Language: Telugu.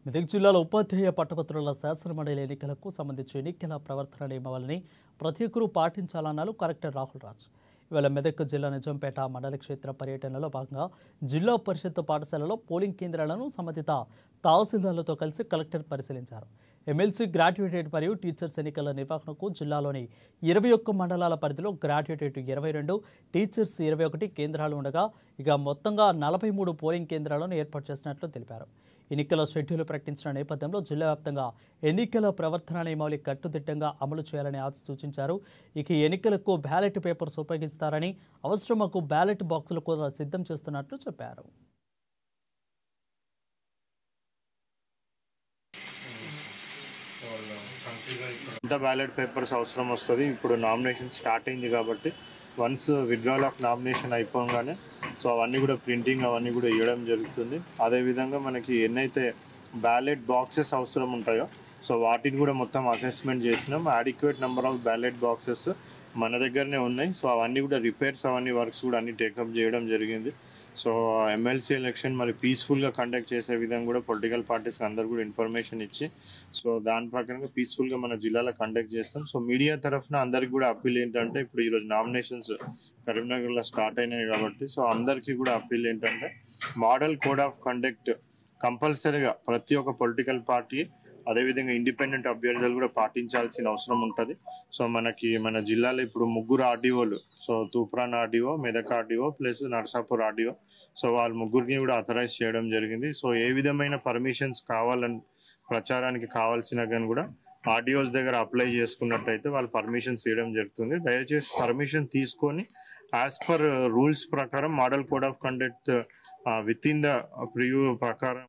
మెదక్ జిల్లాలో ఉపాధ్యాయ పట్టభద్రుల శాసనమండలి ఎన్నికలకు సంబంధించి ఎన్నికల ప్రవర్తన నియమావళిని ప్రతి ఒక్కరూ పాటించాలన్నారు కలెక్టర్ రాహుల్ రాజ్. ఇవాళ మెదక్ జిల్లా నిజాంపేట మండల క్షేత్ర పర్యటనలో భాగంగా జిల్లా పరిషత్ పాఠశాలలో పోలింగ్ కేంద్రాలను సంబంధిత తహసీల్దార్లతో కలిసి కలెక్టర్ పరిశీలించారు. ఎమ్మెల్సీ గ్రాడ్యుయేటెడ్ మరియు టీచర్స్ ఎన్నికల నిర్వహణకు జిల్లాలోని 21 మండలాల పరిధిలో గ్రాడ్యుయేటెడ్ 22, టీచర్స్ 21 కేంద్రాలు ఉండగా ఇక మొత్తంగా 43 పోలింగ్ కేంద్రాలను ఏర్పాటు చేసినట్లు తెలిపారు. ఎన్నికల షెడ్యూల్ ప్రకటించిన నేపథ్యంలో జిల్లా వ్యాప్తంగా ఎన్నికల ప్రవర్తన నియమావళి కట్టుదిట్టంగా అమలు చేయాలని సూచించారు. ఇక ఎన్నికలకు బ్యాలెట్ పేపర్స్ ఉపయోగిస్తారని, అవసరమకు బ్యాలెట్ బాక్సులు కూడా సిద్ధం చేస్తున్నట్లు చెప్పారు. ఎంత బ్యాలెట్ పేపర్స్ అవసరం వస్తుంది. ఇప్పుడు నామినేషన్ స్టార్ట్ అయింది కాబట్టి వన్స్ విత్డ్రాల్ ఆఫ్ నామినేషన్ అయిపోగానే సో అవన్నీ కూడా ప్రింటింగ్ అవన్నీ కూడా ఇవ్వడం జరుగుతుంది. అదేవిధంగా మనకి ఎన్నైతే బ్యాలెట్ బాక్సెస్ అవసరం ఉంటాయో సో వాటిని కూడా మొత్తం అసెస్మెంట్ చేసినాం. Adequate number of ballot boxes మన దగ్గరనే ఉన్నాయి. సో అవన్నీ కూడా రిపేర్స్ అవన్నీ వర్క్స్ కూడా అన్ని టేకప్ చేయడం జరిగింది. సో ఎమ్మెల్సీ ఎలక్షన్ మరి పీస్ఫుల్గా కండక్ట్ చేసే విధంగా కూడా పొలిటికల్ పార్టీస్కి అందరూ కూడా ఇన్ఫర్మేషన్ ఇచ్చి సో దాని ప్రకారంగా పీస్ఫుల్గా మన జిల్లాలో కండక్ట్ చేస్తాం. సో మీడియా తరఫున అందరికి కూడా అప్పీల్ ఏంటంటే ఇప్పుడు ఈరోజు నామినేషన్స్ కరీంనగర్లో స్టార్ట్ అయినాయి కాబట్టి సో అందరికీ కూడా అప్పీల్ ఏంటంటే మోడల్ కోడ్ ఆఫ్ కండక్ట్ కంపల్సరీగా ప్రతి ఒక్క పొలిటికల్ పార్టీ అదేవిధంగా ఇండిపెండెంట్ అభ్యర్థులు కూడా పాటించాల్సిన అవసరం ఉంటుంది. సో మన జిల్లాలో ఇప్పుడు 3 ఆర్డీఓలు, so Toopran RDO, Medak RDO plus Narsapur RDO, so వాళ్ళ ముగ్గురిని కూడా అథరైజ్ చేయడం జరిగింది. సో ఏ విధమైన పర్మిషన్స్ కావాలని ప్రచారానికి కావాల్సిన కానీ కూడా ఆర్డీఓస్ దగ్గర అప్లై చేసుకున్నట్టయితే వాళ్ళు పర్మిషన్స్ ఇవ్వడం జరుగుతుంది. దయచేసి పర్మిషన్ తీసుకొని యాజ్ పర్ రూల్స్ ప్రకారం model code of conduct with in the preview ప్రకారం